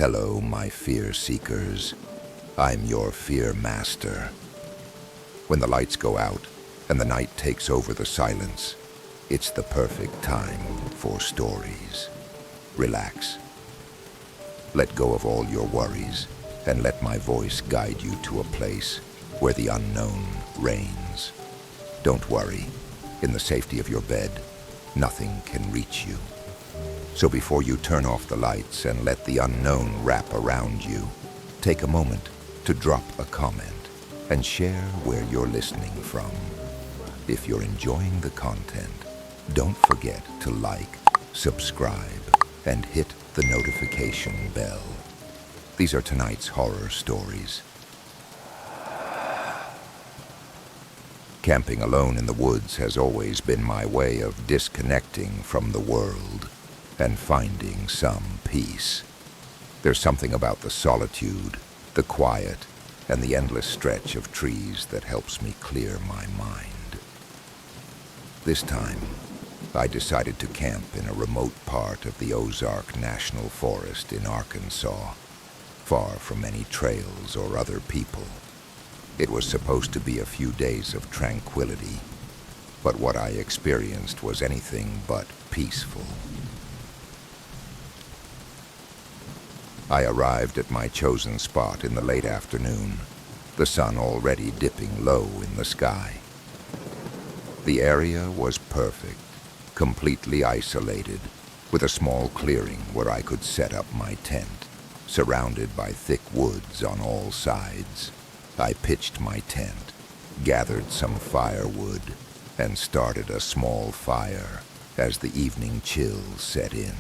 Hello, my fear seekers. I'm your fear master. When the lights go out and the night takes over the silence, it's the perfect time for stories. Relax. Let go of all your worries and let my voice guide you to a place where the unknown reigns. Don't worry. In the safety of your bed, nothing can reach you. So before you turn off the lights and let the unknown wrap around you, take a moment to drop a comment and share where you're listening from. If you're enjoying the content, don't forget to like, subscribe, and hit the notification bell. These are tonight's horror stories. Camping alone in the woods has always been my way of disconnecting from the world and finding some peace. There's something about the solitude, the quiet, and the endless stretch of trees that helps me clear my mind. This time, I decided to camp in a remote part of the Ozark National Forest in Arkansas, far from any trails or other people. It was supposed to be a few days of tranquility, but what I experienced was anything but peaceful. I arrived at my chosen spot in the late afternoon, the sun already dipping low in the sky. The area was perfect, completely isolated, with a small clearing where I could set up my tent, surrounded by thick woods on all sides. I pitched my tent, gathered some firewood, and started a small fire as the evening chill set in.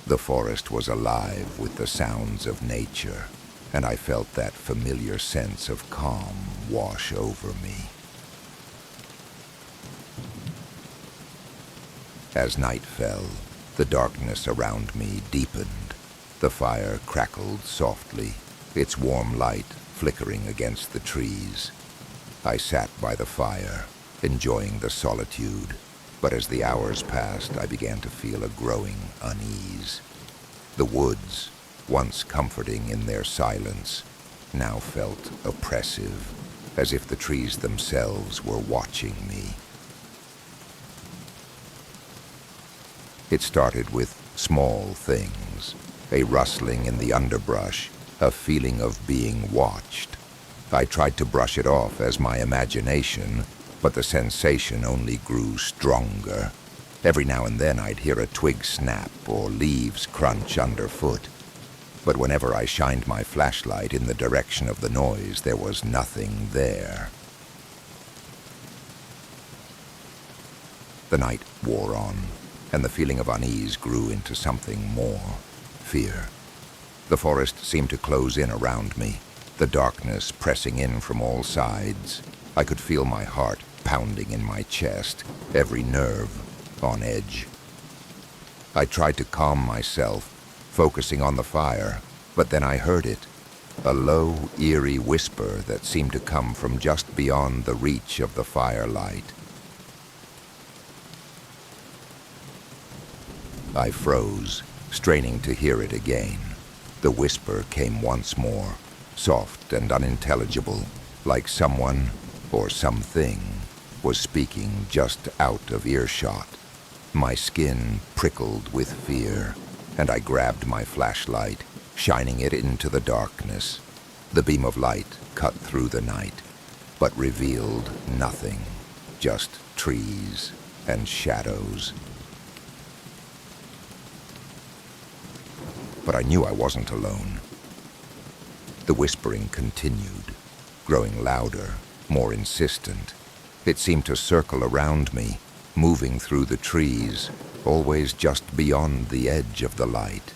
The forest was alive with the sounds of nature, and I felt that familiar sense of calm wash over me. As night fell, the darkness around me deepened. The fire crackled softly, its warm light flickering against the trees. I sat by the fire, enjoying the solitude, but as the hours passed, I began to feel a growing unease. The woods, once comforting in their silence, now felt oppressive, as if the trees themselves were watching me. It started with small things, a rustling in the underbrush, a feeling of being watched. I tried to brush it off as my imagination, but the sensation only grew stronger. Every now and then I'd hear a twig snap or leaves crunch underfoot, but whenever I shined my flashlight in the direction of the noise, there was nothing there. The night wore on, and the feeling of unease grew into something more, fear. The forest seemed to close in around me, the darkness pressing in from all sides. I could feel my heart pounding in my chest, every nerve on edge. I tried to calm myself, focusing on the fire, but then I heard it, a low, eerie whisper that seemed to come from just beyond the reach of the firelight. I froze, straining to hear it again. The whisper came once more, soft and unintelligible, like someone or something was speaking just out of earshot. My skin prickled with fear, and I grabbed my flashlight, shining it into the darkness. The beam of light cut through the night, but revealed nothing, just trees and shadows. But I knew I wasn't alone. The whispering continued, growing louder, more insistent. It seemed to circle around me, moving through the trees, always just beyond the edge of the light.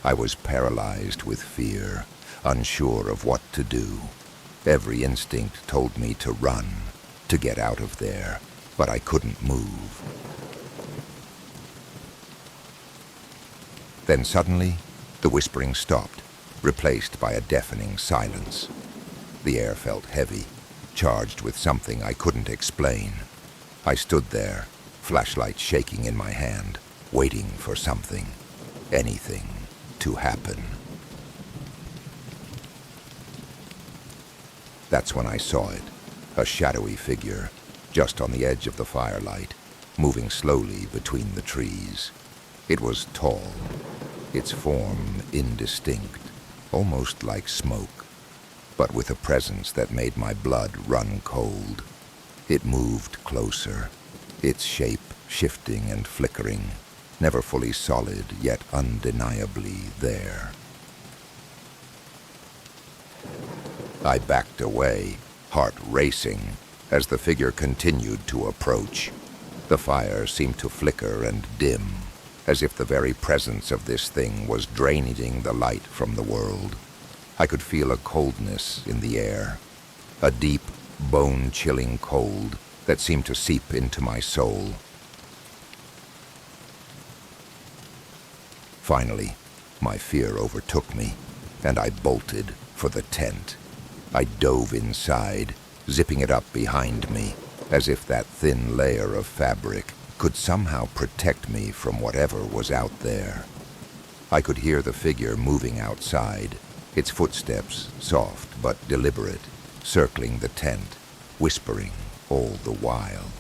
I was paralyzed with fear, unsure of what to do. Every instinct told me to run, to get out of there, but I couldn't move. Then suddenly, the whispering stopped, replaced by a deafening silence. The air felt heavy, charged with something I couldn't explain. I stood there, flashlight shaking in my hand, waiting for something, anything, to happen. That's when I saw it, a shadowy figure, just on the edge of the firelight, moving slowly between the trees. It was tall, its form indistinct, almost like smoke, but with a presence that made my blood run cold. It moved closer, its shape shifting and flickering, never fully solid, yet undeniably there. I backed away, heart racing, as the figure continued to approach. The fire seemed to flicker and dim, as if the very presence of this thing was draining the light from the world. I could feel a coldness in the air, a deep, bone-chilling cold that seemed to seep into my soul. Finally, my fear overtook me, and I bolted for the tent. I dove inside, zipping it up behind me, as if that thin layer of fabric could somehow protect me from whatever was out there. I could hear the figure moving outside, its footsteps soft but deliberate, circling the tent, whispering all the while.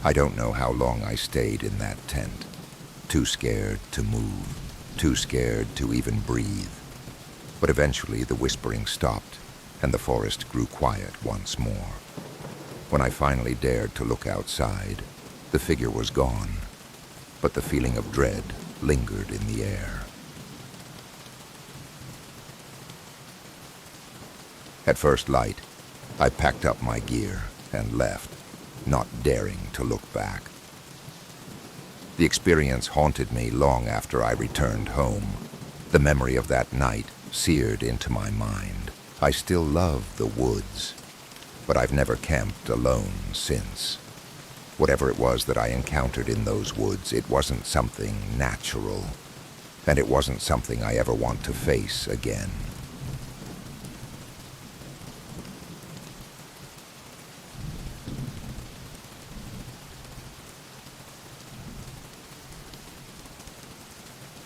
I don't know how long I stayed in that tent, too scared to move, too scared to even breathe. But eventually the whispering stopped, and the forest grew quiet once more. When I finally dared to look outside, the figure was gone, but the feeling of dread lingered in the air. At first light, I packed up my gear and left, not daring to look back. The experience haunted me long after I returned home. The memory of that night seared into my mind. I still love the woods, but I've never camped alone since. Whatever it was that I encountered in those woods, it wasn't something natural, and it wasn't something I ever want to face again.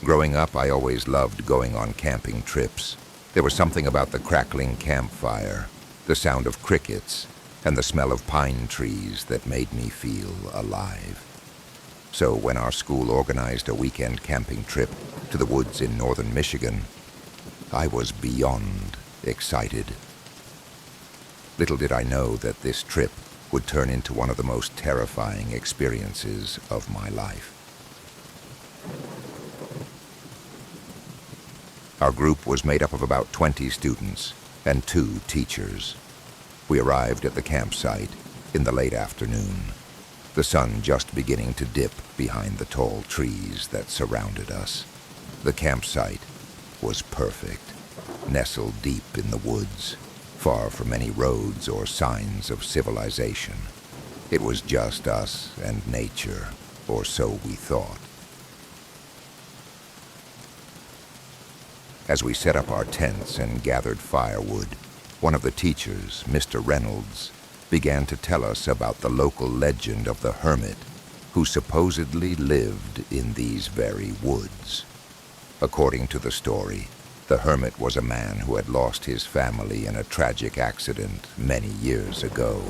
Growing up, I always loved going on camping trips. There was something about the crackling campfire, the sound of crickets, and the smell of pine trees that made me feel alive. So when our school organized a weekend camping trip to the woods in northern Michigan, I was beyond excited. Little did I know that this trip would turn into one of the most terrifying experiences of my life. Our group was made up of about 20 students and 2 teachers. We arrived at the campsite in the late afternoon, the sun just beginning to dip behind the tall trees that surrounded us. The campsite was perfect, nestled deep in the woods, far from any roads or signs of civilization. It was just us and nature, or so we thought. As we set up our tents and gathered firewood, one of the teachers, Mr. Reynolds, began to tell us about the local legend of the hermit who supposedly lived in these very woods. According to the story, the hermit was a man who had lost his family in a tragic accident many years ago.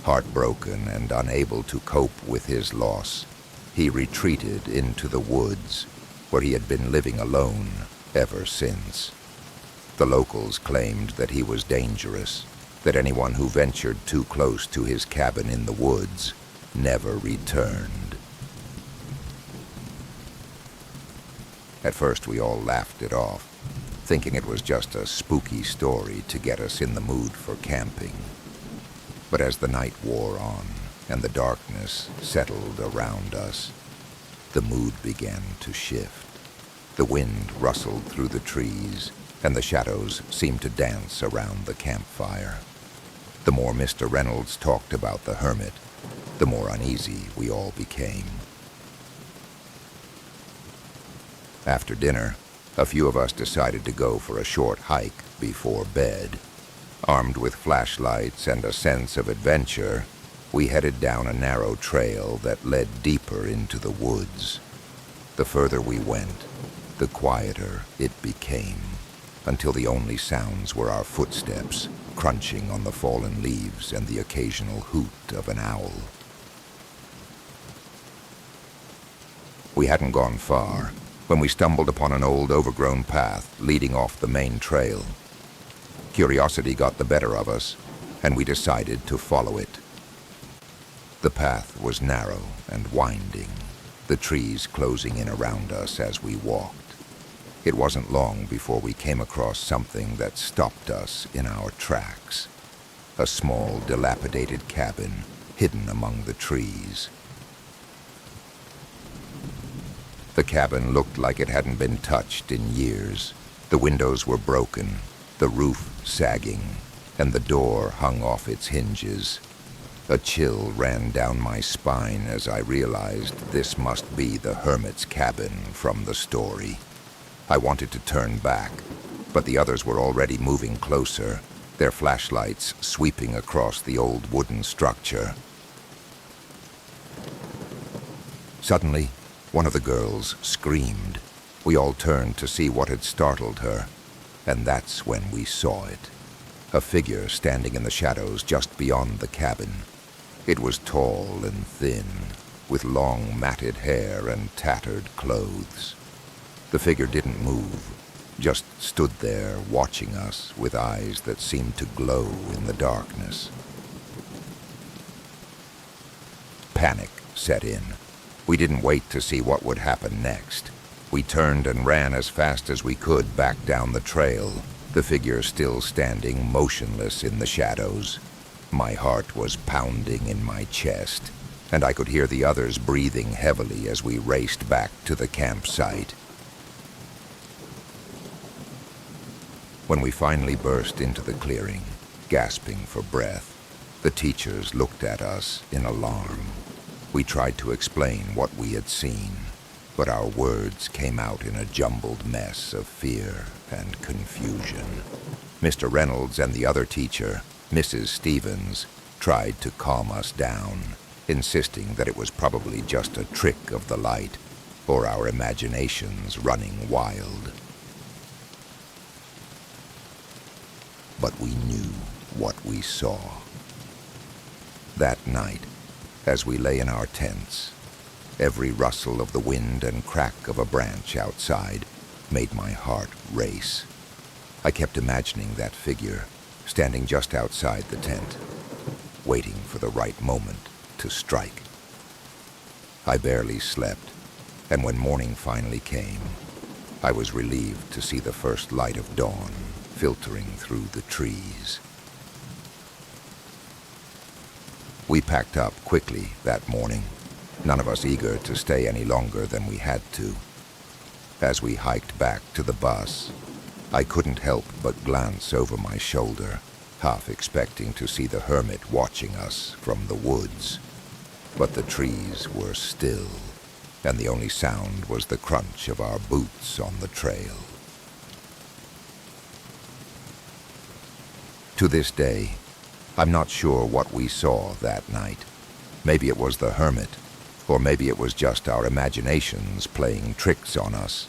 Heartbroken and unable to cope with his loss, he retreated into the woods, where he had been living alone ever since. The locals claimed that he was dangerous, that anyone who ventured too close to his cabin in the woods never returned. At first we all laughed it off, thinking it was just a spooky story to get us in the mood for camping. But as the night wore on and the darkness settled around us, the mood began to shift. The wind rustled through the trees, and the shadows seemed to dance around the campfire. The more Mr. Reynolds talked about the hermit, the more uneasy we all became. After dinner, a few of us decided to go for a short hike before bed. Armed with flashlights and a sense of adventure, we headed down a narrow trail that led deeper into the woods. The further we went, the quieter it became, until the only sounds were our footsteps, crunching on the fallen leaves and the occasional hoot of an owl. We hadn't gone far when we stumbled upon an old overgrown path leading off the main trail. Curiosity got the better of us, and we decided to follow it. The path was narrow and winding, the trees closing in around us as we walked. It wasn't long before we came across something that stopped us in our tracks. A small, dilapidated cabin hidden among the trees. The cabin looked like it hadn't been touched in years. The windows were broken, the roof sagging, and the door hung off its hinges. A chill ran down my spine as I realized this must be the hermit's cabin from the story. I wanted to turn back, but the others were already moving closer, their flashlights sweeping across the old wooden structure. Suddenly, one of the girls screamed. We all turned to see what had startled her, and that's when we saw it. A figure standing in the shadows just beyond the cabin. It was tall and thin, with long matted hair and tattered clothes. The figure didn't move, just stood there watching us with eyes that seemed to glow in the darkness. Panic set in. We didn't wait to see what would happen next. We turned and ran as fast as we could back down the trail, the figure still standing motionless in the shadows. My heart was pounding in my chest, and I could hear the others breathing heavily as we raced back to the campsite. When we finally burst into the clearing, gasping for breath, the teachers looked at us in alarm. We tried to explain what we had seen, but our words came out in a jumbled mess of fear and confusion. Mr. Reynolds and the other teacher, Mrs. Stevens, tried to calm us down, insisting that it was probably just a trick of the light, or our imaginations running wild. But we knew what we saw. That night, as we lay in our tents, every rustle of the wind and crack of a branch outside made my heart race. I kept imagining that figure, standing just outside the tent, waiting for the right moment to strike. I barely slept, and when morning finally came, I was relieved to see the first light of dawn filtering through the trees. We packed up quickly that morning, none of us eager to stay any longer than we had to. As we hiked back to the bus, I couldn't help but glance over my shoulder, half expecting to see the hermit watching us from the woods. But the trees were still, and the only sound was the crunch of our boots on the trail. To this day, I'm not sure what we saw that night. Maybe it was the hermit, or maybe it was just our imaginations playing tricks on us.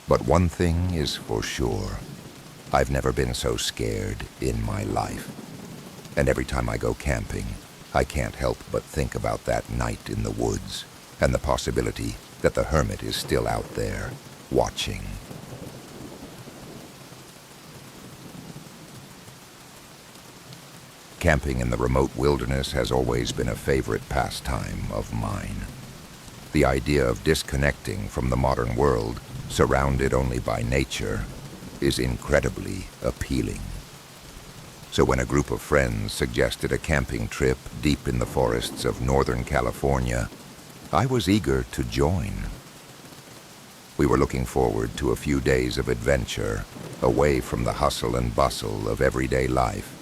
But one thing is for sure. I've never been so scared in my life. And every time I go camping, I can't help but think about that night in the woods and the possibility that the hermit is still out there, watching. Camping in the remote wilderness has always been a favorite pastime of mine. The idea of disconnecting from the modern world, surrounded only by nature, is incredibly appealing. So when a group of friends suggested a camping trip deep in the forests of Northern California, I was eager to join. We were looking forward to a few days of adventure, away from the hustle and bustle of everyday life.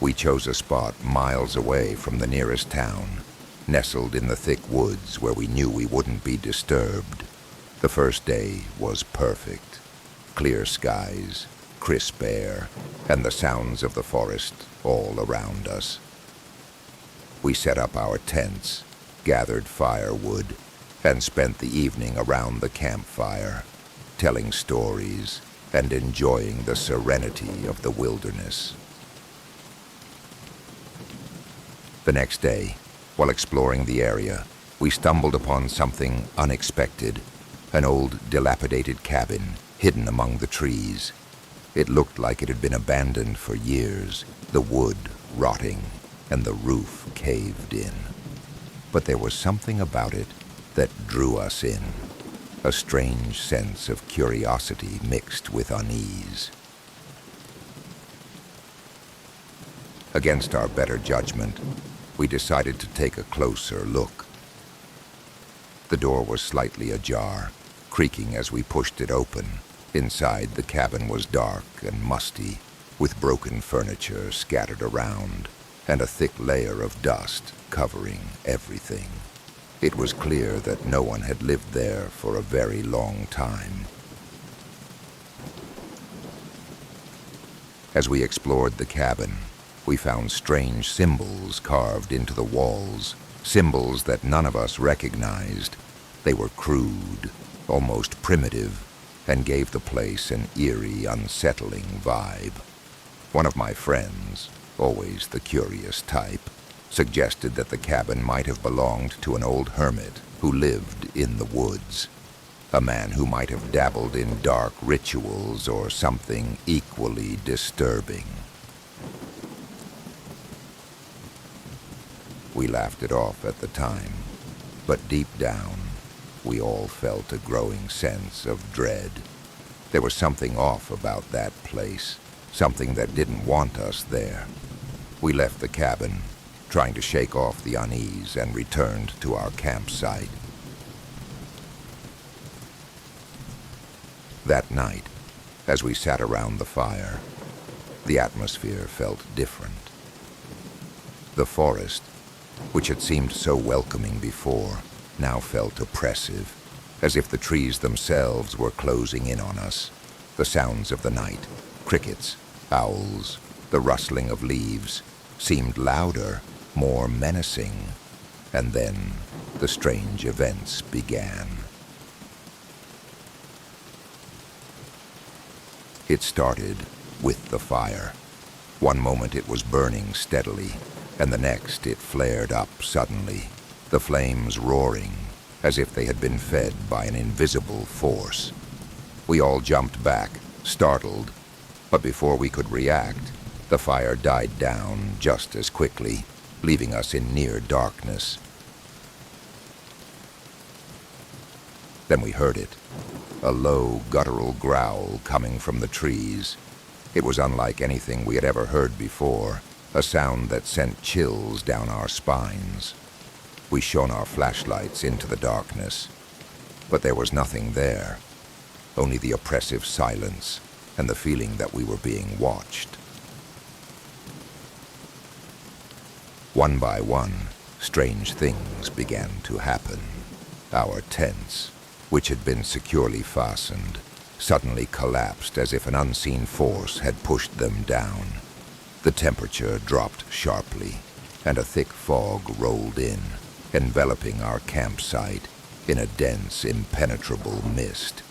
We chose a spot miles away from the nearest town, nestled in the thick woods where we knew we wouldn't be disturbed. The first day was perfect. Clear skies, crisp air, and the sounds of the forest all around us. We set up our tents, gathered firewood, and spent the evening around the campfire, telling stories and enjoying the serenity of the wilderness. The next day, while exploring the area, we stumbled upon something unexpected, an old, dilapidated cabin hidden among the trees. It looked like it had been abandoned for years, the wood rotting and the roof caved in. But there was something about it that drew us in, a strange sense of curiosity mixed with unease. Against our better judgment, we decided to take a closer look. The door was slightly ajar, creaking as we pushed it open. Inside, the cabin was dark and musty, with broken furniture scattered around and a thick layer of dust covering everything. It was clear that no one had lived there for a very long time. As we explored the cabin, we found strange symbols carved into the walls, symbols that none of us recognized. They were crude, almost primitive, and gave the place an eerie, unsettling vibe. One of my friends, always the curious type, suggested that the cabin might have belonged to an old hermit who lived in the woods, a man who might have dabbled in dark rituals or something equally disturbing. We laughed it off at the time, but deep down, we all felt a growing sense of dread. There was something off about that place, something that didn't want us there. We left the cabin, trying to shake off the unease, and returned to our campsite. That night, as we sat around the fire, the atmosphere felt different. The forest, which had seemed so welcoming before, now felt oppressive, as if the trees themselves were closing in on us. The sounds of the night, crickets, owls, the rustling of leaves, seemed louder, more menacing, and then the strange events began. It started with the fire. One moment it was burning steadily, and the next it flared up suddenly, the flames roaring as if they had been fed by an invisible force. We all jumped back, startled, but before we could react, the fire died down just as quickly, leaving us in near darkness. Then we heard it, a low, guttural growl coming from the trees. It was unlike anything we had ever heard before, a sound that sent chills down our spines. We shone our flashlights into the darkness, but there was nothing there, only the oppressive silence and the feeling that we were being watched. One by one, strange things began to happen. Our tents, which had been securely fastened, suddenly collapsed as if an unseen force had pushed them down. The temperature dropped sharply, and a thick fog rolled in, enveloping our campsite in a dense, impenetrable mist.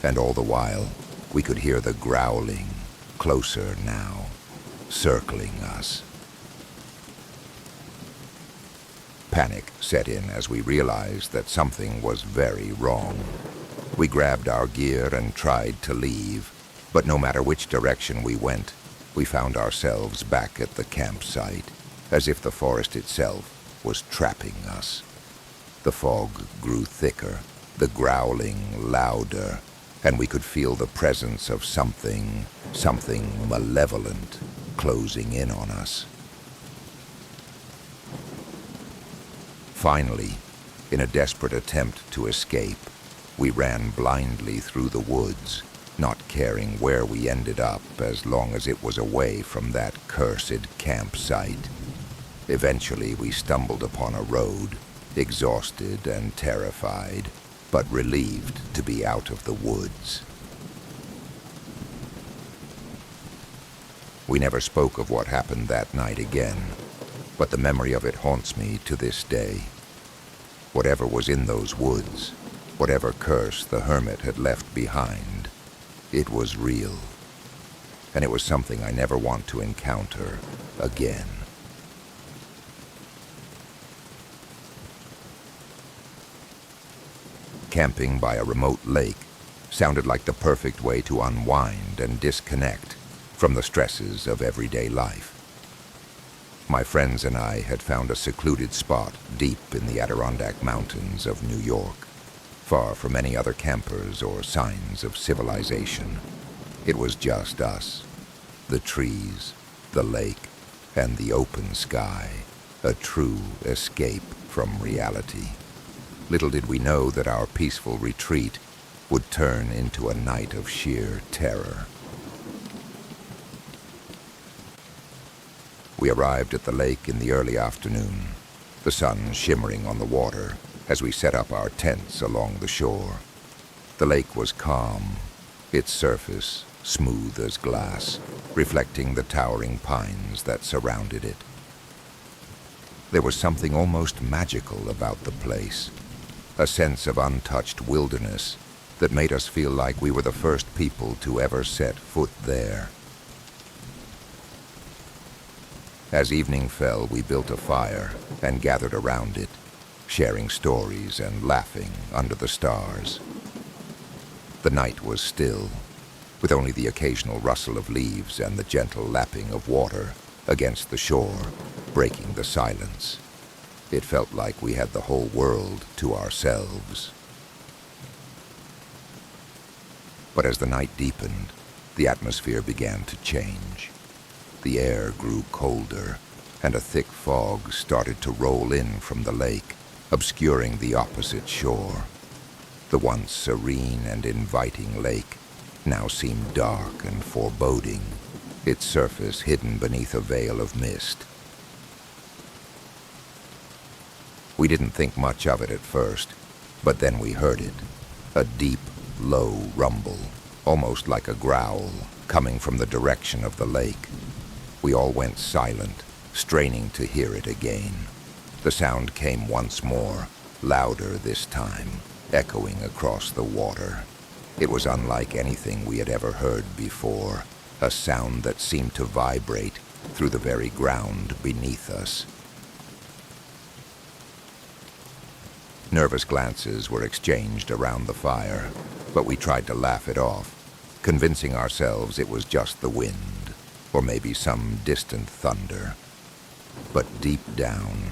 And all the while, we could hear the growling, closer now, circling us. Panic set in as we realized that something was very wrong. We grabbed our gear and tried to leave, but no matter which direction we went, we found ourselves back at the campsite, as if the forest itself was trapping us. The fog grew thicker, the growling louder, and we could feel the presence of something malevolent closing in on us. Finally, in a desperate attempt to escape, we ran blindly through the woods, not caring where we ended up as long as it was away from that cursed campsite. Eventually, we stumbled upon a road, exhausted and terrified, but relieved to be out of the woods. We never spoke of what happened that night again, but the memory of it haunts me to this day. Whatever was in those woods, whatever curse the hermit had left behind, it was real. And it was something I never want to encounter again. Camping by a remote lake sounded like the perfect way to unwind and disconnect from the stresses of everyday life. My friends and I had found a secluded spot deep in the Adirondack Mountains of New York, far from any other campers or signs of civilization. It was just us, the trees, the lake, and the open sky, a true escape from reality. Little did we know that our peaceful retreat would turn into a night of sheer terror. We arrived at the lake in the early afternoon, the sun shimmering on the water as we set up our tents along the shore. The lake was calm, its surface smooth as glass, reflecting the towering pines that surrounded it. There was something almost magical about the place, a sense of untouched wilderness that made us feel like we were the first people to ever set foot there. As evening fell, we built a fire and gathered around it, sharing stories and laughing under the stars. The night was still, with only the occasional rustle of leaves and the gentle lapping of water against the shore, breaking the silence. It felt like we had the whole world to ourselves. But as the night deepened, the atmosphere began to change. The air grew colder, and a thick fog started to roll in from the lake, obscuring the opposite shore. The once serene and inviting lake now seemed dark and foreboding, its surface hidden beneath a veil of mist. We didn't think much of it at first, but then we heard it, a deep, low rumble, almost like a growl, coming from the direction of the lake. We all went silent, straining to hear it again. The sound came once more, louder this time, echoing across the water. It was unlike anything we had ever heard before, a sound that seemed to vibrate through the very ground beneath us. Nervous glances were exchanged around the fire, but we tried to laugh it off, convincing ourselves it was just the wind, or maybe some distant thunder. But deep down,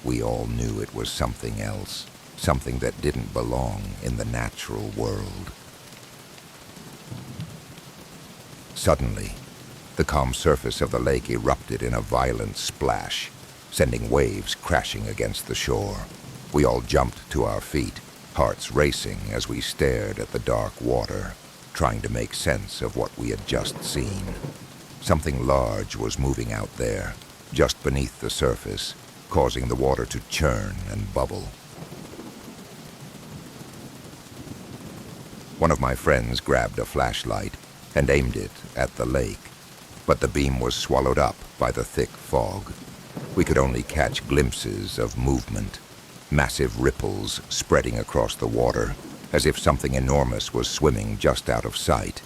we all knew it was something else, something that didn't belong in the natural world. Suddenly, the calm surface of the lake erupted in a violent splash, sending waves crashing against the shore. We all jumped to our feet, hearts racing as we stared at the dark water, trying to make sense of what we had just seen. Something large was moving out there, just beneath the surface, causing the water to churn and bubble. One of my friends grabbed a flashlight and aimed it at the lake, but the beam was swallowed up by the thick fog. We could only catch glimpses of movement, massive ripples spreading across the water, as if something enormous was swimming just out of sight.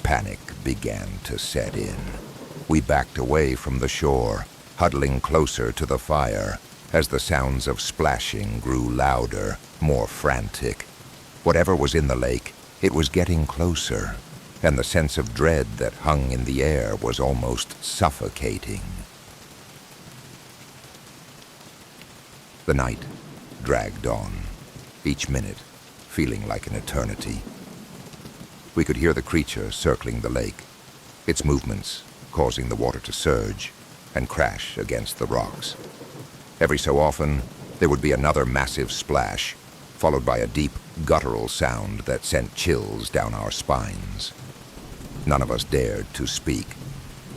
Panic began to set in. We backed away from the shore, huddling closer to the fire, as the sounds of splashing grew louder, more frantic. Whatever was in the lake, it was getting closer, and the sense of dread that hung in the air was almost suffocating. The night dragged on, each minute feeling like an eternity. We could hear the creature circling the lake, its movements causing the water to surge and crash against the rocks. Every so often, there would be another massive splash, followed by a deep, guttural sound that sent chills down our spines. None of us dared to speak,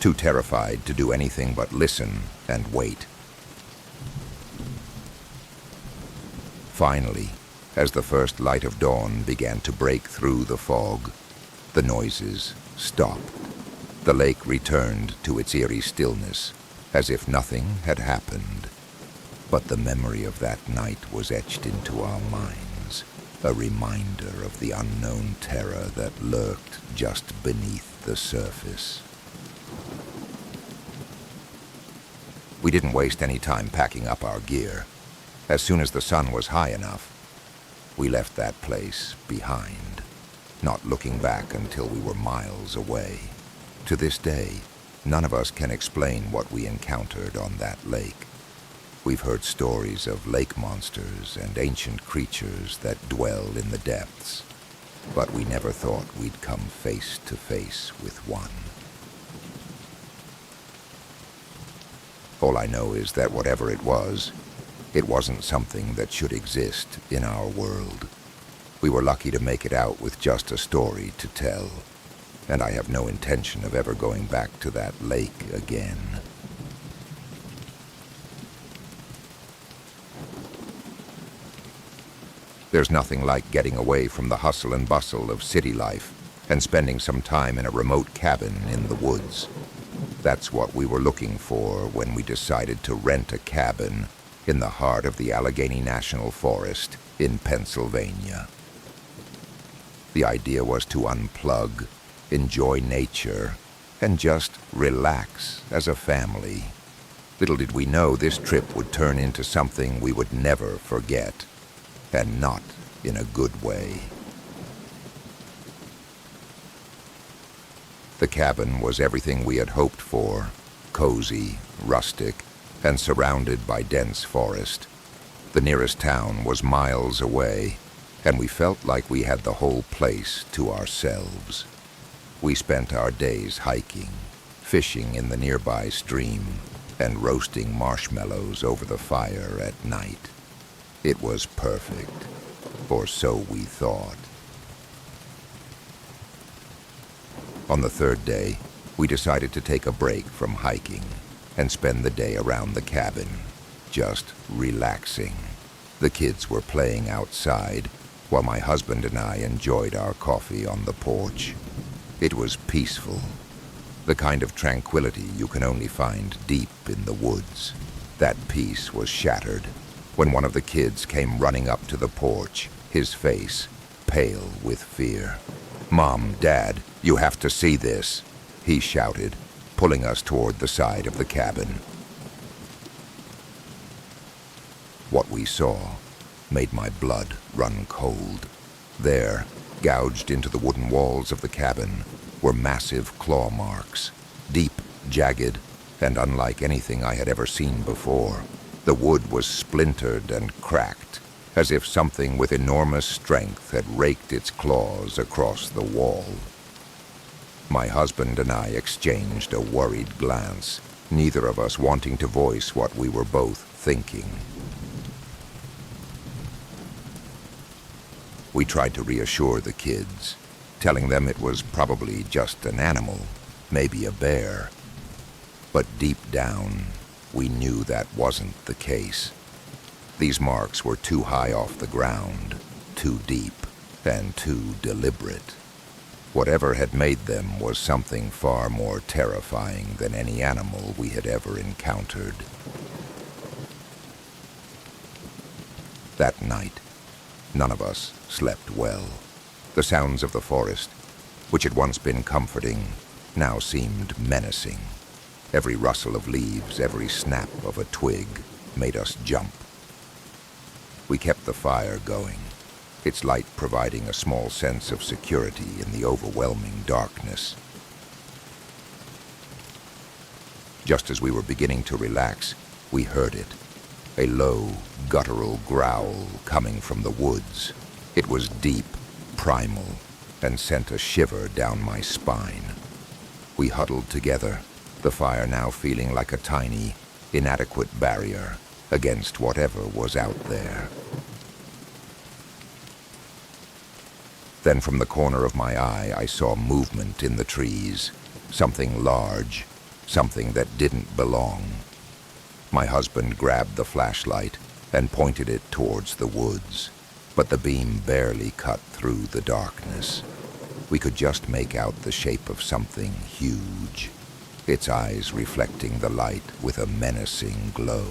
too terrified to do anything but listen and wait. Finally, as the first light of dawn began to break through the fog, the noises stopped. The lake returned to its eerie stillness, as if nothing had happened. But the memory of that night was etched into our minds, a reminder of the unknown terror that lurked just beneath the surface. We didn't waste any time packing up our gear. As soon as the sun was high enough, we left that place behind, not looking back until we were miles away. To this day, none of us can explain what we encountered on that lake. We've heard stories of lake monsters and ancient creatures that dwell in the depths, but we never thought we'd come face to face with one. All I know is that whatever it wasn't something that should exist in our world. We were lucky to make it out with just a story to tell, and I have no intention of ever going back to that lake again. There's nothing like getting away from the hustle and bustle of city life and spending some time in a remote cabin in the woods. That's what we were looking for when we decided to rent a cabin in the heart of the Allegheny National Forest in Pennsylvania. The idea was to unplug, enjoy nature, and just relax as a family. Little did we know this trip would turn into something we would never forget, and not in a good way. The cabin was everything we had hoped for, cozy, rustic, and surrounded by dense forest. The nearest town was miles away, and we felt like we had the whole place to ourselves. We spent our days hiking, fishing in the nearby stream, and roasting marshmallows over the fire at night. It was perfect, or so we thought. On the third day, we decided to take a break from hiking and spend the day around the cabin, just relaxing. The kids were playing outside, while my husband and I enjoyed our coffee on the porch. It was peaceful, the kind of tranquility you can only find deep in the woods. That peace was shattered when one of the kids came running up to the porch, his face pale with fear. "Mom, Dad, you have to see this," he shouted, pulling us toward the side of the cabin. What we saw made my blood run cold. There, gouged into the wooden walls of the cabin, were massive claw marks, deep, jagged, and unlike anything I had ever seen before. The wood was splintered and cracked, as if something with enormous strength had raked its claws across the wall. My husband and I exchanged a worried glance, neither of us wanting to voice what we were both thinking. We tried to reassure the kids, telling them it was probably just an animal, maybe a bear. But deep down, we knew that wasn't the case. These marks were too high off the ground, too deep, and too deliberate. Whatever had made them was something far more terrifying than any animal we had ever encountered. That night, none of us slept well. The sounds of the forest, which had once been comforting, now seemed menacing. Every rustle of leaves, every snap of a twig made us jump. We kept the fire going, its light providing a small sense of security in the overwhelming darkness. Just as we were beginning to relax, we heard it, a low, guttural growl coming from the woods. It was deep, primal, and sent a shiver down my spine. We huddled together, the fire now feeling like a tiny, inadequate barrier against whatever was out there. Then from the corner of my eye, I saw movement in the trees, something large, something that didn't belong. My husband grabbed the flashlight and pointed it towards the woods, but the beam barely cut through the darkness. We could just make out the shape of something huge, its eyes reflecting the light with a menacing glow.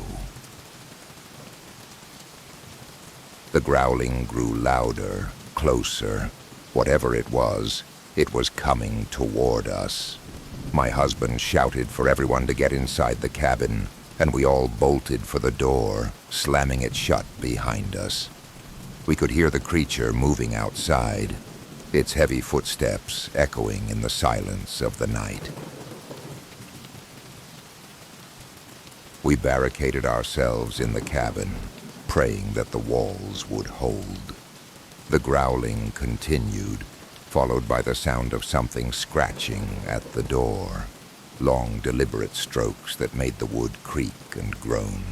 The growling grew louder, closer. Whatever it was coming toward us. My husband shouted for everyone to get inside the cabin, and we all bolted for the door, slamming it shut behind us. We could hear the creature moving outside, its heavy footsteps echoing in the silence of the night. We barricaded ourselves in the cabin, praying that the walls would hold. The growling continued, followed by the sound of something scratching at the door. Long, deliberate strokes that made the wood creak and groan.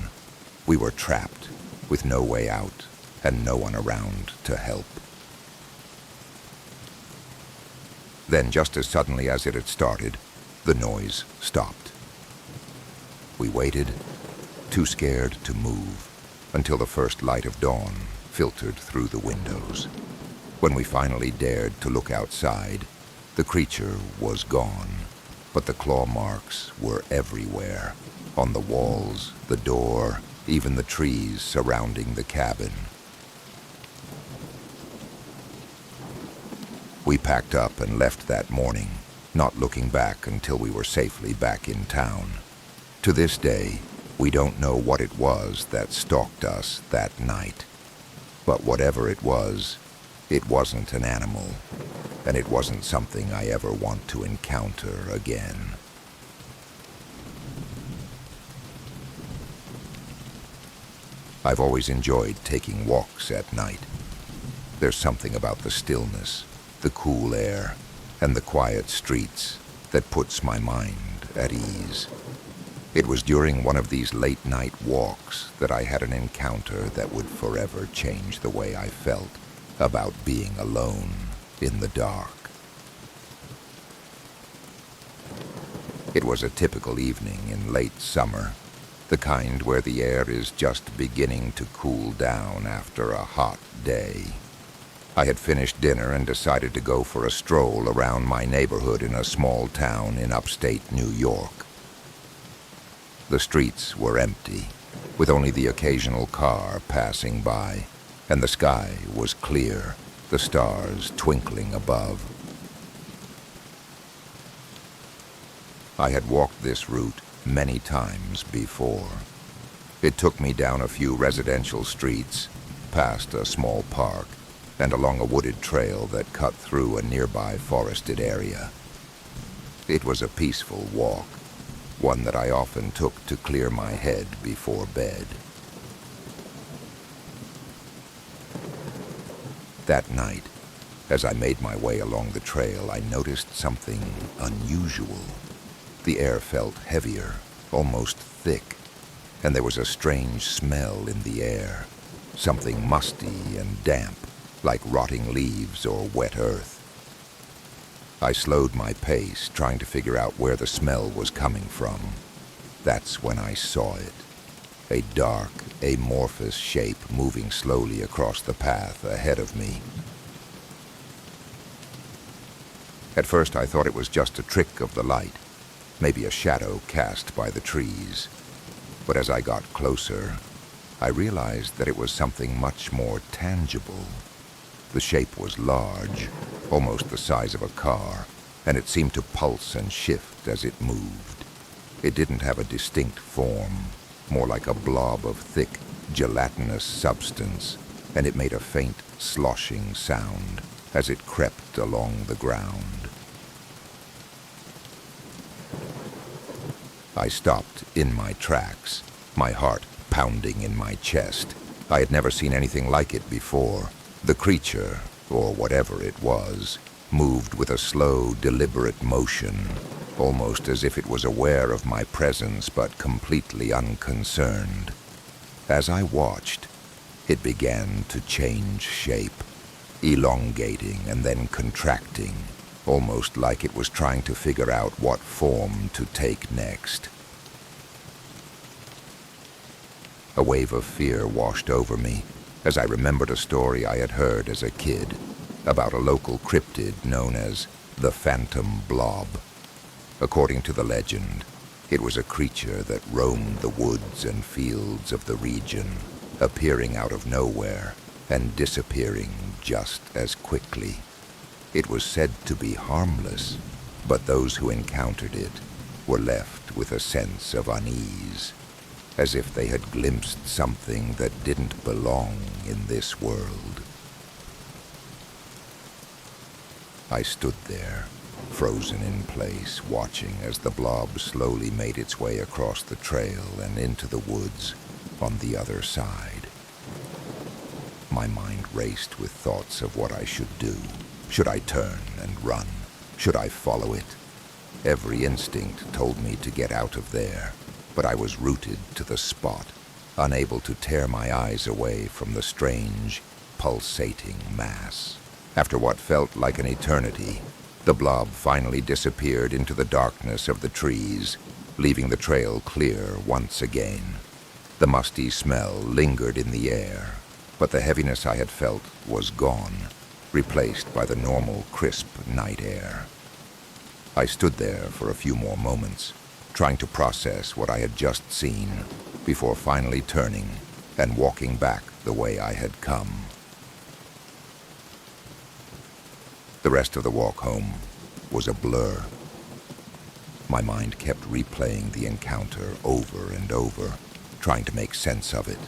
We were trapped, with no way out, and no one around to help. Then, just as suddenly as it had started, the noise stopped. We waited, too scared to move, until the first light of dawn filtered through the windows. When we finally dared to look outside, the creature was gone, but the claw marks were everywhere, on the walls, the door, even the trees surrounding the cabin. We packed up and left that morning, not looking back until we were safely back in town. To this day, we don't know what it was that stalked us that night. But whatever it wasn't an animal, and it wasn't something I ever want to encounter again. I've always enjoyed taking walks at night. There's something about the stillness, the cool air, and the quiet streets that puts my mind at ease. It was during one of these late-night walks that I had an encounter that would forever change the way I felt about being alone in the dark. It was a typical evening in late summer, the kind where the air is just beginning to cool down after a hot day. I had finished dinner and decided to go for a stroll around my neighborhood in a small town in upstate New York. The streets were empty, with only the occasional car passing by, and the sky was clear, the stars twinkling above. I had walked this route many times before. It took me down a few residential streets, past a small park, and along a wooded trail that cut through a nearby forested area. It was a peaceful walk, one that I often took to clear my head before bed. That night, as I made my way along the trail, I noticed something unusual. The air felt heavier, almost thick, and there was a strange smell in the air, something musty and damp, like rotting leaves or wet earth. I slowed my pace, trying to figure out where the smell was coming from. That's when I saw it. A dark, amorphous shape moving slowly across the path ahead of me. At first I thought it was just a trick of the light, maybe a shadow cast by the trees. But as I got closer, I realized that it was something much more tangible. The shape was large, almost the size of a car, and it seemed to pulse and shift as it moved. It didn't have a distinct form, more like a blob of thick, gelatinous substance, and it made a faint, sloshing sound as it crept along the ground. I stopped in my tracks, my heart pounding in my chest. I had never seen anything like it before. The creature, or whatever it was, moved with a slow, deliberate motion, almost as if it was aware of my presence but completely unconcerned. As I watched, it began to change shape, elongating and then contracting, almost like it was trying to figure out what form to take next. A wave of fear washed over me as I remembered a story I had heard as a kid about a local cryptid known as the Phantom Blob. According to the legend, it was a creature that roamed the woods and fields of the region, appearing out of nowhere and disappearing just as quickly. It was said to be harmless, but those who encountered it were left with a sense of unease, as if they had glimpsed something that didn't belong in this world. I stood there, frozen in place, watching as the blob slowly made its way across the trail and into the woods on the other side. My mind raced with thoughts of what I should do. Should I turn and run? Should I follow it? Every instinct told me to get out of there, but I was rooted to the spot, unable to tear my eyes away from the strange, pulsating mass. After what felt like an eternity, the blob finally disappeared into the darkness of the trees, leaving the trail clear once again. The musty smell lingered in the air, but the heaviness I had felt was gone, replaced by the normal, crisp night air. I stood there for a few more moments, trying to process what I had just seen, before finally turning and walking back the way I had come. The rest of the walk home was a blur. My mind kept replaying the encounter over and over, trying to make sense of it.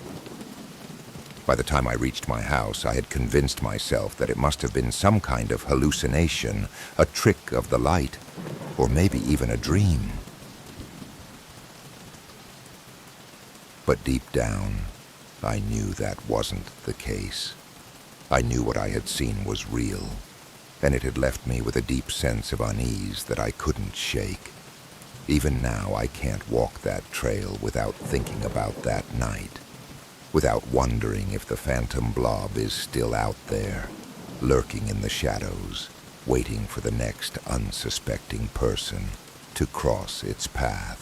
By the time I reached my house, I had convinced myself that it must have been some kind of hallucination, a trick of the light, or maybe even a dream. But deep down, I knew that wasn't the case. I knew what I had seen was real, and it had left me with a deep sense of unease that I couldn't shake. Even now, I can't walk that trail without thinking about that night, without wondering if the phantom blob is still out there, lurking in the shadows, waiting for the next unsuspecting person to cross its path.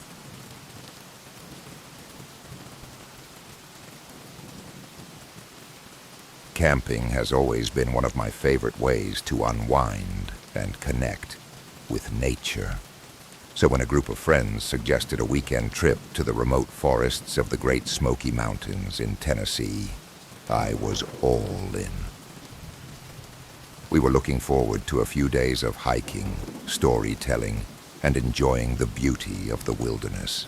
Camping has always been one of my favorite ways to unwind and connect with nature. So when a group of friends suggested a weekend trip to the remote forests of the Great Smoky Mountains in Tennessee, I was all in. We were looking forward to a few days of hiking, storytelling, and enjoying the beauty of the wilderness.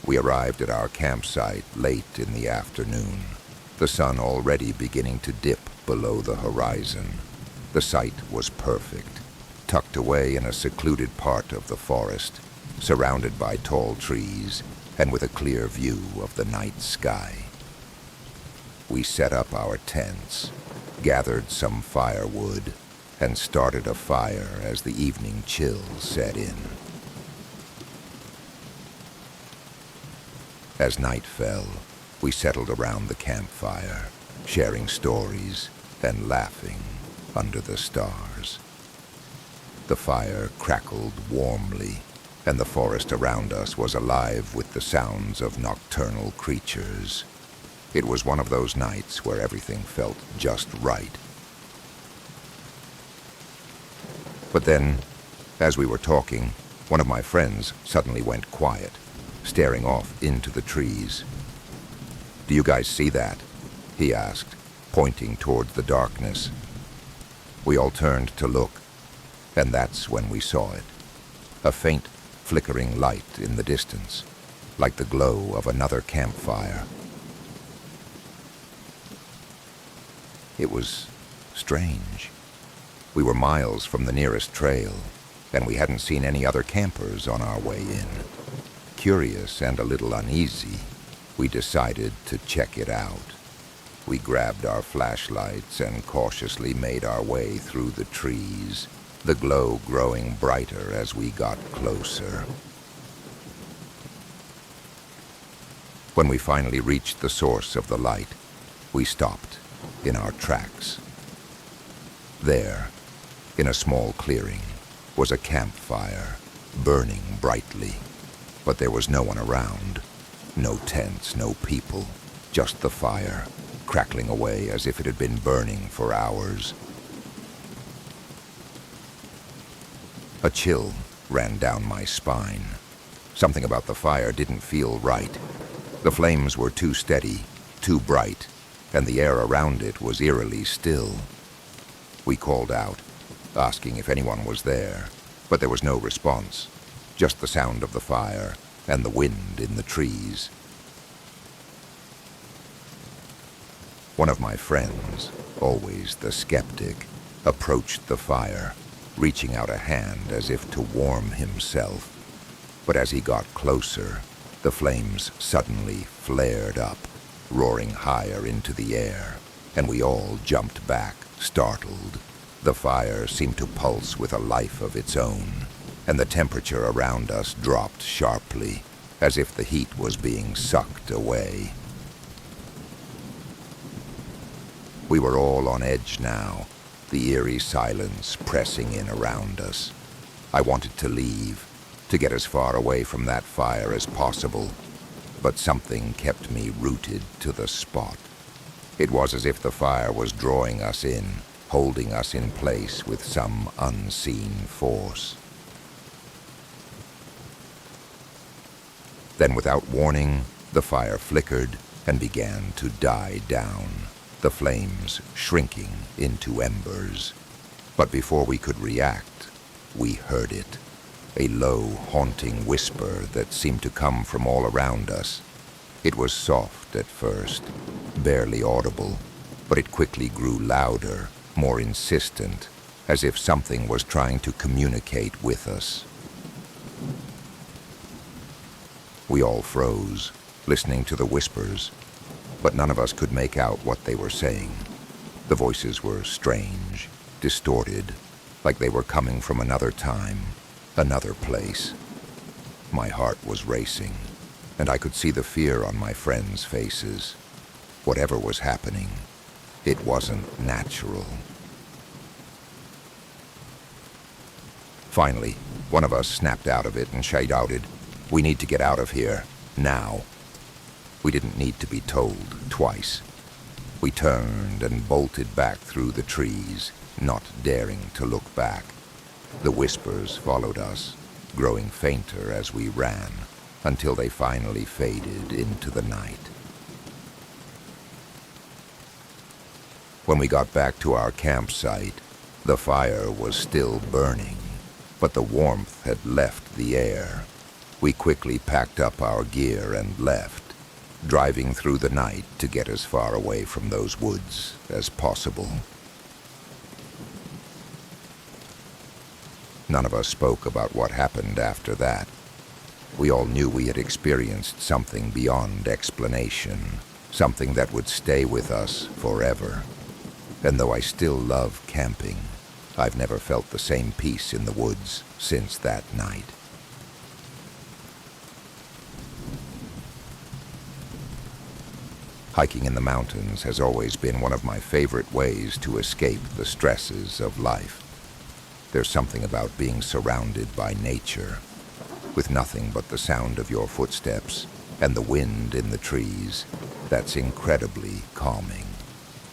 We arrived at our campsite late in the afternoon, the sun already beginning to dip below the horizon. The site was perfect, tucked away in a secluded part of the forest, surrounded by tall trees and with a clear view of the night sky. We set up our tents, gathered some firewood, and started a fire as the evening chill set in. As night fell, we settled around the campfire, sharing stories and laughing under the stars. The fire crackled warmly, and the forest around us was alive with the sounds of nocturnal creatures. It was one of those nights where everything felt just right. But then, as we were talking, one of my friends suddenly went quiet, staring off into the trees. "Do you guys see that?" he asked, pointing towards the darkness. We all turned to look, and that's when we saw it. A faint, flickering light in the distance, like the glow of another campfire. It was strange. We were miles from the nearest trail, and we hadn't seen any other campers on our way in. Curious and a little uneasy, we decided to check it out. We grabbed our flashlights and cautiously made our way through the trees, the glow growing brighter as we got closer. When we finally reached the source of the light, we stopped in our tracks. There, in a small clearing, was a campfire, burning brightly. But there was no one around. No tents, no people, just the fire, crackling away as if it had been burning for hours. A chill ran down my spine. Something about the fire didn't feel right. The flames were too steady, too bright, and the air around it was eerily still. We called out, asking if anyone was there, but there was no response, just the sound of the fire and the wind in the trees. One of my friends, always the skeptic, approached the fire, reaching out a hand as if to warm himself. But as he got closer, the flames suddenly flared up, roaring higher into the air, and we all jumped back, startled. The fire seemed to pulse with a life of its own, and the temperature around us dropped sharply, as if the heat was being sucked away. We were all on edge now, the eerie silence pressing in around us. I wanted to leave, to get as far away from that fire as possible, but something kept me rooted to the spot. It was as if the fire was drawing us in, holding us in place with some unseen force. Then, without warning, the fire flickered and began to die down, the flames shrinking into embers. But before we could react, we heard it, a low, haunting whisper that seemed to come from all around us. It was soft at first, barely audible, but it quickly grew louder, more insistent, as if something was trying to communicate with us. We all froze, listening to the whispers, but none of us could make out what they were saying. The voices were strange, distorted, like they were coming from another time, another place. My heart was racing, and I could see the fear on my friends' faces. Whatever was happening, it wasn't natural. Finally, one of us snapped out of it and shouted, "We need to get out of here, now." We didn't need to be told twice. We turned and bolted back through the trees, not daring to look back. The whispers followed us, growing fainter as we ran, until they finally faded into the night. When we got back to our campsite, the fire was still burning, but the warmth had left the air. We quickly packed up our gear and left, driving through the night to get as far away from those woods as possible. None of us spoke about what happened after that. We all knew we had experienced something beyond explanation, something that would stay with us forever. And though I still love camping, I've never felt the same peace in the woods since that night. Hiking in the mountains has always been one of my favorite ways to escape the stresses of life. There's something about being surrounded by nature, with nothing but the sound of your footsteps and the wind in the trees, that's incredibly calming.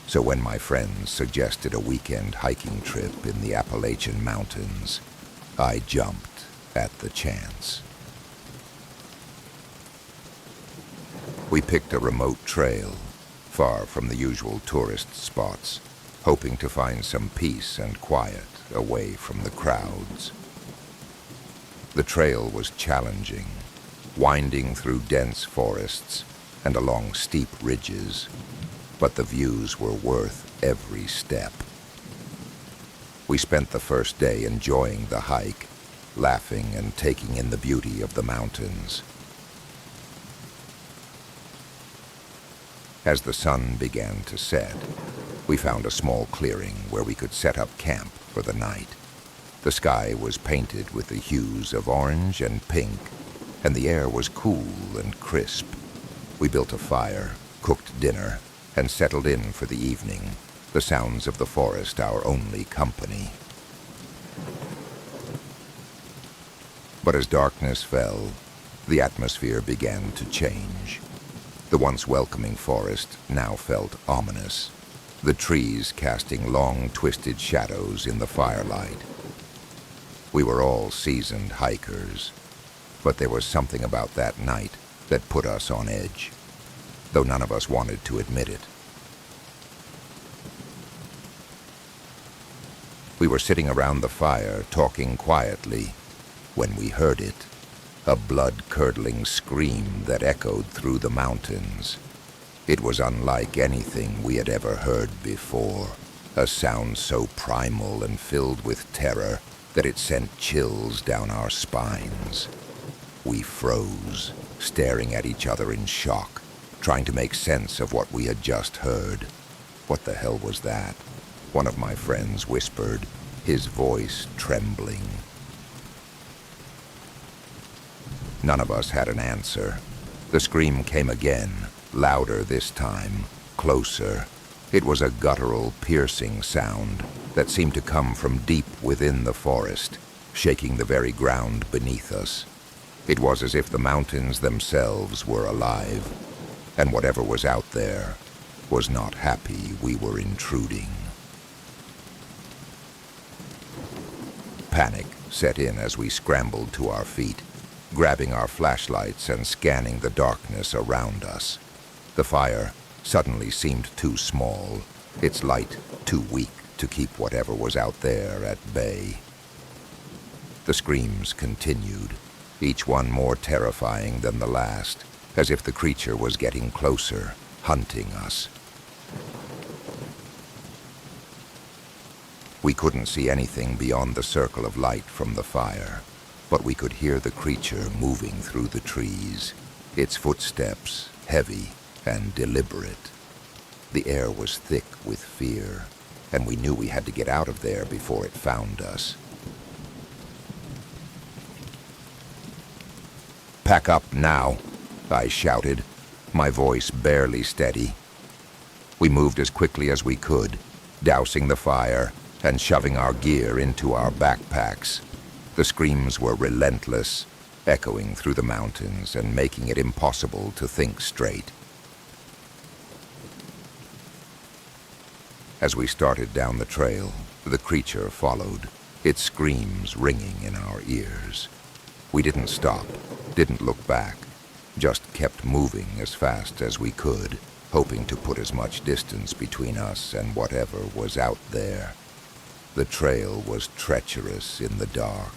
So when my friends suggested a weekend hiking trip in the Appalachian Mountains, I jumped at the chance. We picked a remote trail, far from the usual tourist spots, hoping to find some peace and quiet away from the crowds. The trail was challenging, winding through dense forests and along steep ridges, but the views were worth every step. We spent the first day enjoying the hike, laughing and taking in the beauty of the mountains. As the sun began to set, we found a small clearing where we could set up camp for the night. The sky was painted with the hues of orange and pink, and the air was cool and crisp. We built a fire, cooked dinner, and settled in for the evening, the sounds of the forest our only company. But as darkness fell, the atmosphere began to change. The once welcoming forest now felt ominous, the trees casting long, twisted shadows in the firelight. We were all seasoned hikers, but there was something about that night that put us on edge. though none of us wanted to admit it. We were sitting around the fire, talking quietly, when we heard it, a blood-curdling scream that echoed through the mountains. It was unlike anything we had ever heard before, a sound so primal and filled with terror that it sent chills down our spines. We froze, staring at each other in shock, trying to make sense of what we had just heard. What the hell was that? One of my friends whispered, his voice trembling. None of us had an answer. The scream came again, louder this time, closer. It was a guttural, piercing sound that seemed to come from deep within the forest, shaking the very ground beneath us. It was as if the mountains themselves were alive, and whatever was out there was not happy we were intruding. Panic set in as we scrambled to our feet, grabbing our flashlights and scanning the darkness around us. The fire suddenly seemed too small, its light too weak to keep whatever was out there at bay. The screams continued, each one more terrifying than the last, as if the creature was getting closer, hunting us. We couldn't see anything beyond the circle of light from the fire, but we could hear the creature moving through the trees, its footsteps heavy and deliberate. The air was thick with fear, and we knew we had to get out of there before it found us. "Pack up now," I shouted, my voice barely steady. We moved as quickly as we could, dousing the fire and shoving our gear into our backpacks. The screams were relentless, echoing through the mountains and making it impossible to think straight. As we started down the trail, the creature followed, its screams ringing in our ears. We didn't stop, didn't look back, just kept moving as fast as we could, hoping to put as much distance between us and whatever was out there. The trail was treacherous in the dark,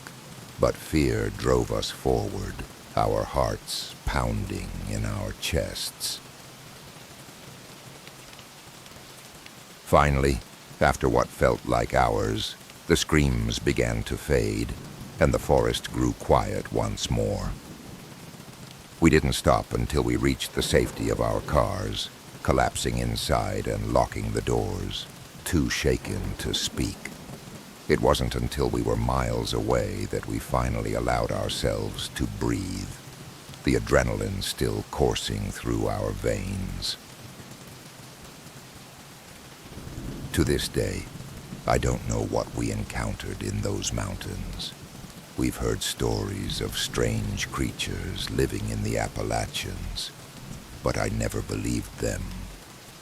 but fear drove us forward, our hearts pounding in our chests. Finally, after what felt like hours, the screams began to fade, and the forest grew quiet once more. We didn't stop until we reached the safety of our cars, collapsing inside and locking the doors, too shaken to speak. It wasn't until we were miles away that we finally allowed ourselves to breathe, the adrenaline still coursing through our veins. To this day, I don't know what we encountered in those mountains. We've heard stories of strange creatures living in the Appalachians, but I never believed them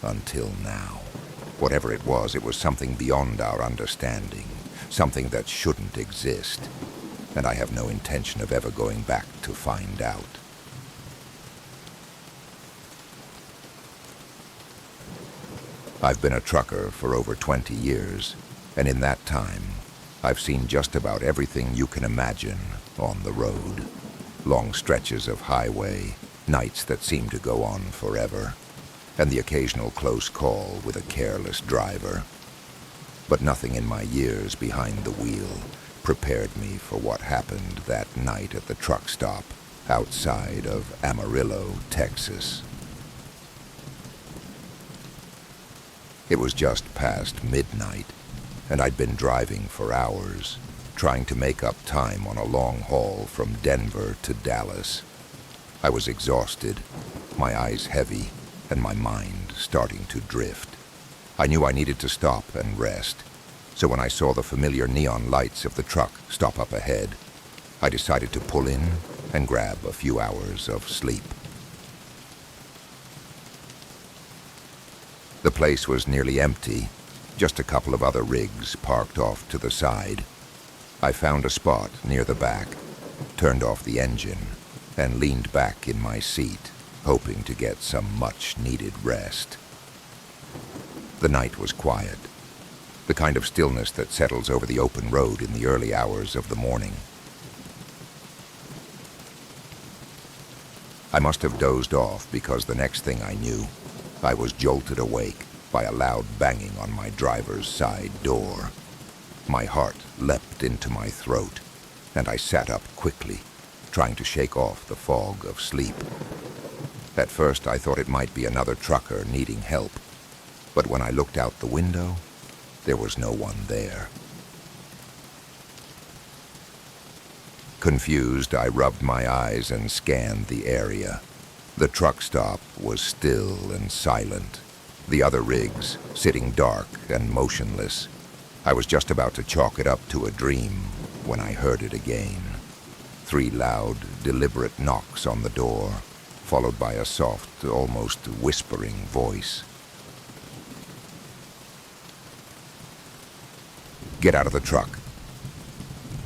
until now. Whatever it was something beyond our understanding, something that shouldn't exist, and I have no intention of ever going back to find out. I've been a trucker for over 20 years, and in that time, I've seen just about everything you can imagine on the road. Long stretches of highway, nights that seem to go on forever, and the occasional close call with a careless driver. But nothing in my years behind the wheel prepared me for what happened that night at the truck stop outside of Amarillo, Texas. It was just past midnight, and I'd been driving for hours, trying to make up time on a long haul from Denver to Dallas. I was exhausted, my eyes heavy, and my mind starting to drift. I knew I needed to stop and rest, so when I saw the familiar neon lights of the truck stop up ahead, I decided to pull in and grab a few hours of sleep. The place was nearly empty, just a couple of other rigs parked off to the side. I found a spot near the back, turned off the engine, and leaned back in my seat, hoping to get some much-needed rest. The night was quiet, the kind of stillness that settles over the open road in the early hours of the morning. I must have dozed off because the next thing I knew, I was jolted awake by a loud banging on my driver's side door. My heart leapt into my throat, and I sat up quickly, trying to shake off the fog of sleep. At first, I thought it might be another trucker needing help, but when I looked out the window, there was no one there. Confused, I rubbed my eyes and scanned the area. The truck stop was still and silent, the other rigs sitting dark and motionless. I was just about to chalk it up to a dream when I heard it again. 3 loud, deliberate knocks on the door, followed by a soft, almost whispering voice. "Get out of the truck."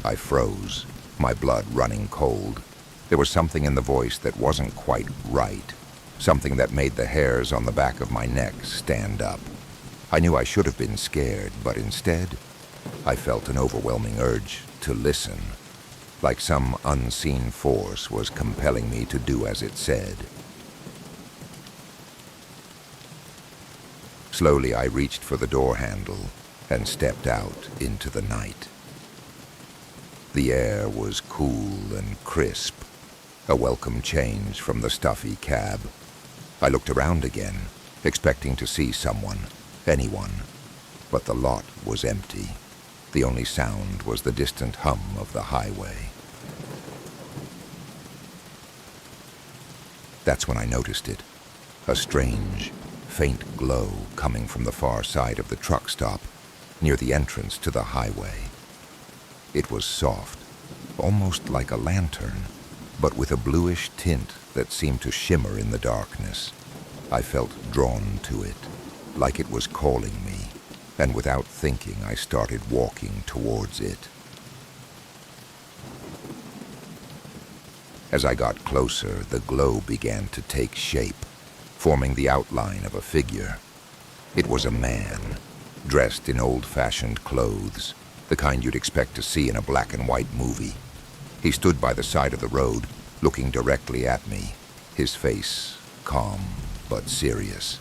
I froze, my blood running cold. There was something in the voice that wasn't quite right, something that made the hairs on the back of my neck stand up. I knew I should have been scared, but instead, I felt an overwhelming urge to listen, like some unseen force was compelling me to do as it said. Slowly, I reached for the door handle and stepped out into the night. The air was cool and crisp, a welcome change from the stuffy cab. I looked around again, expecting to see someone, anyone, but the lot was empty. The only sound was the distant hum of the highway. That's when I noticed it, a strange, faint glow coming from the far side of the truck stop, near the entrance to the highway. It was soft, almost like a lantern, but with a bluish tint that seemed to shimmer in the darkness. I felt drawn to it, like it was calling me, and without thinking, I started walking towards it. As I got closer, the glow began to take shape, forming the outline of a figure. It was a man, dressed in old-fashioned clothes, the kind you'd expect to see in a black and white movie. He stood by the side of the road, looking directly at me, his face calm but serious.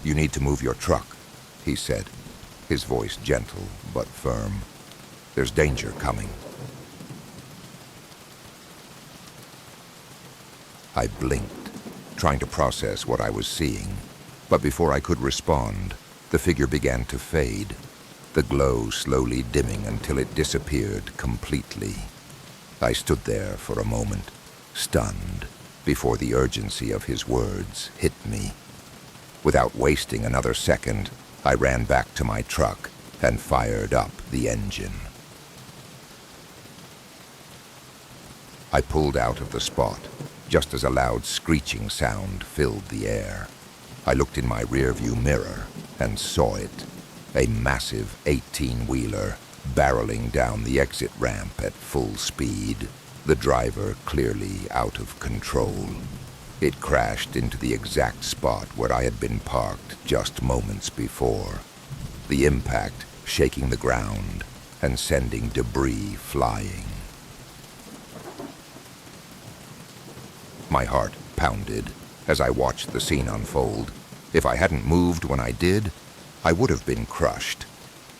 "You need to move your truck," he said, his voice gentle but firm. "There's danger coming." I blinked, trying to process what I was seeing, but before I could respond, the figure began to fade, the glow slowly dimming until it disappeared completely. I stood there for a moment, stunned, before the urgency of his words hit me. Without wasting another second, I ran back to my truck and fired up the engine. I pulled out of the spot, just as a loud screeching sound filled the air. I looked in my rearview mirror and saw it, a massive 18-wheeler barreling down the exit ramp at full speed, the driver clearly out of control. It crashed into the exact spot where I had been parked just moments before, the impact shaking the ground and sending debris flying. My heart pounded as I watched the scene unfold. If I hadn't moved when I did, I would have been crushed.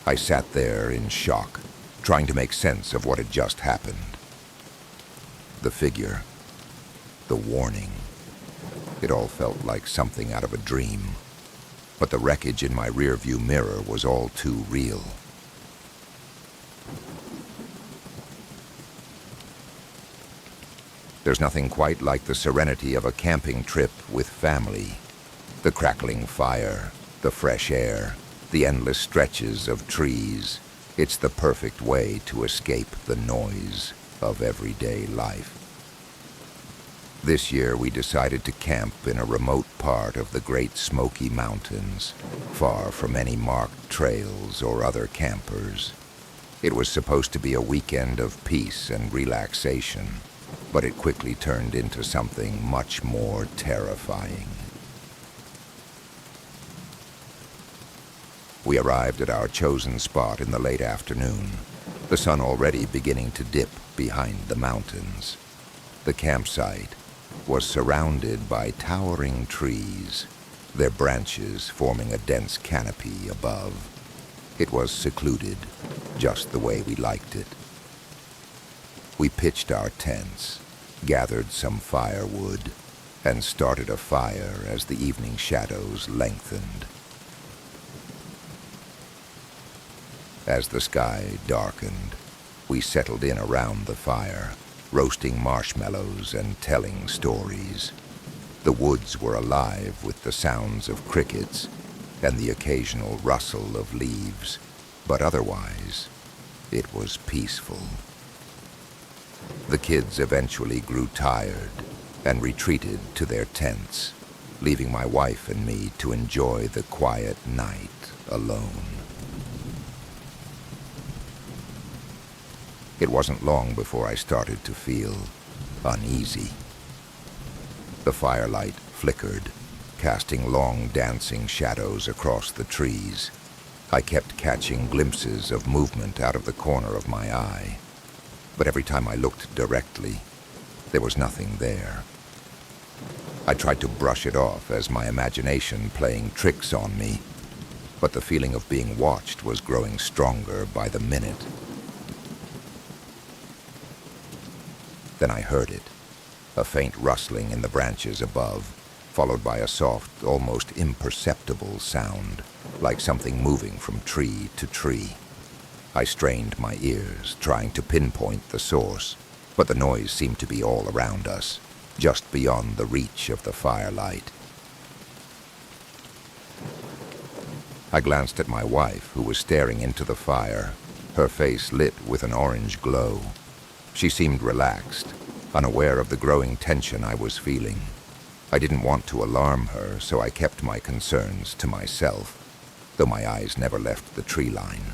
I sat there in shock, trying to make sense of what had just happened. The figure, the warning. It all felt like something out of a dream, but the wreckage in my rearview mirror was all too real. There's nothing quite like the serenity of a camping trip with family. The crackling fire, the fresh air, the endless stretches of trees. It's the perfect way to escape the noise of everyday life. This year we decided to camp in a remote part of the Great Smoky Mountains, far from any marked trails or other campers. It was supposed to be a weekend of peace and relaxation, but it quickly turned into something much more terrifying. We arrived at our chosen spot in the late afternoon, the sun already beginning to dip behind the mountains. The campsite was surrounded by towering trees, their branches forming a dense canopy above. It was secluded, just the way we liked it. We pitched our tents, gathered some firewood, and started a fire as the evening shadows lengthened. As the sky darkened, we settled in around the fire, roasting marshmallows and telling stories. The woods were alive with the sounds of crickets and the occasional rustle of leaves, but otherwise, it was peaceful. The kids eventually grew tired and retreated to their tents, leaving my wife and me to enjoy the quiet night alone. It wasn't long before I started to feel uneasy. The firelight flickered, casting long dancing shadows across the trees. I kept catching glimpses of movement out of the corner of my eye, but every time I looked directly, there was nothing there. I tried to brush it off as my imagination playing tricks on me, but the feeling of being watched was growing stronger by the minute. Then I heard it, a faint rustling in the branches above, followed by a soft, almost imperceptible sound, like something moving from tree to tree. I strained my ears, trying to pinpoint the source, but the noise seemed to be all around us, just beyond the reach of the firelight. I glanced at my wife, who was staring into the fire, her face lit with an orange glow. She seemed relaxed, unaware of the growing tension I was feeling. I didn't want to alarm her, so I kept my concerns to myself, though my eyes never left the tree line.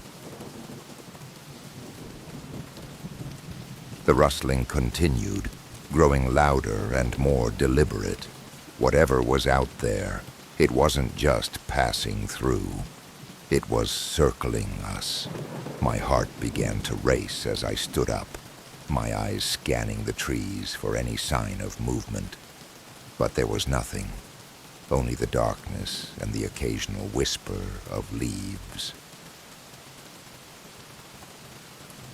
The rustling continued, growing louder and more deliberate. Whatever was out there, it wasn't just passing through. It was circling us. My heart began to race as I stood up, my eyes scanning the trees for any sign of movement. But there was nothing, only the darkness and the occasional whisper of leaves.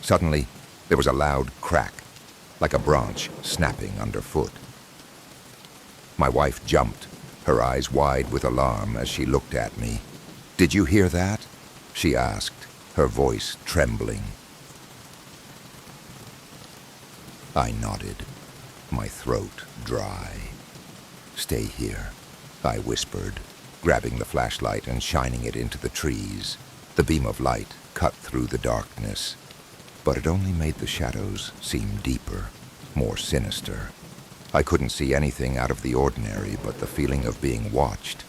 Suddenly, there was a loud crack, like a branch snapping underfoot. My wife jumped, her eyes wide with alarm as she looked at me. "Did you hear that?" she asked, her voice trembling. I nodded, my throat dry. "Stay here," I whispered, grabbing the flashlight and shining it into the trees. The beam of light cut through the darkness, but it only made the shadows seem deeper, more sinister. I couldn't see anything out of the ordinary, but the feeling of being watched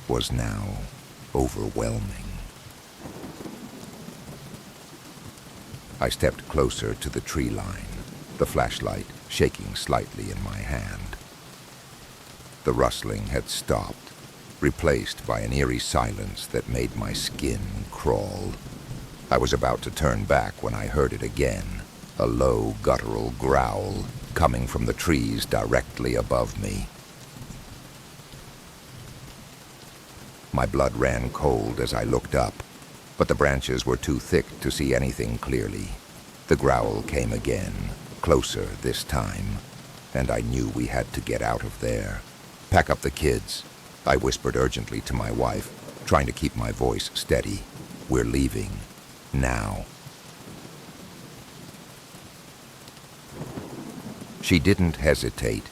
was now overwhelming. I stepped closer to the tree line, the flashlight shaking slightly in my hand. The rustling had stopped, replaced by an eerie silence that made my skin crawl. I was about to turn back when I heard it again, a low, guttural growl coming from the trees directly above me. My blood ran cold as I looked up, but the branches were too thick to see anything clearly. The growl came again, closer this time, and I knew we had to get out of there. "Pack up the kids," I whispered urgently to my wife, trying to keep my voice steady. "We're leaving. Now." She didn't hesitate.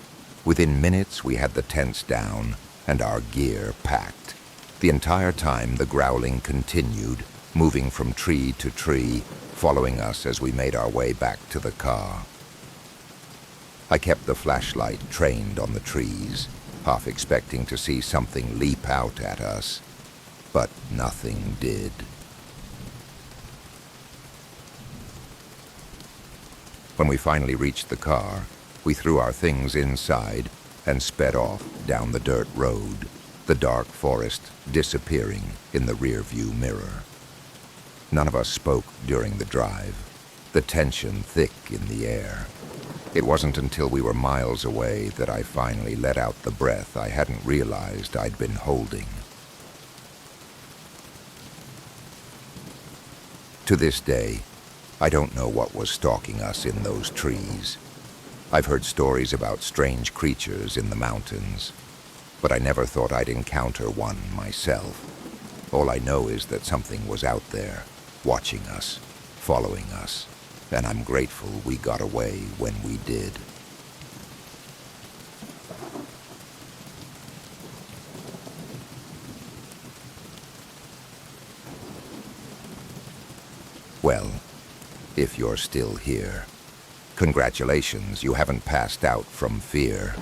Within minutes, we had the tents down and our gear packed. The entire time, the growling continued, moving from tree to tree, following us as we made our way back to the car. I kept the flashlight trained on the trees, half expecting to see something leap out at us, but nothing did. When we finally reached the car, We threw our things inside and sped off down the dirt road, the dark forest disappearing in the rearview mirror. None of us spoke during the drive, the tension thick in the air. It wasn't until we were miles away that I finally let out the breath I hadn't realized I'd been holding. To this day, I don't know what was stalking us in those trees. I've heard stories about strange creatures in the mountains, but I never thought I'd encounter one myself. All I know is that something was out there, watching us, following us, and I'm grateful we got away when we did. Well, if you're still here, congratulations, you haven't passed out from fear.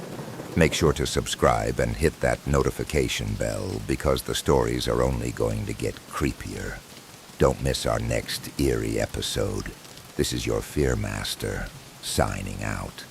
Make sure to subscribe and hit that notification bell because the stories are only going to get creepier. Don't miss our next eerie episode. This is your Fear Master, signing out.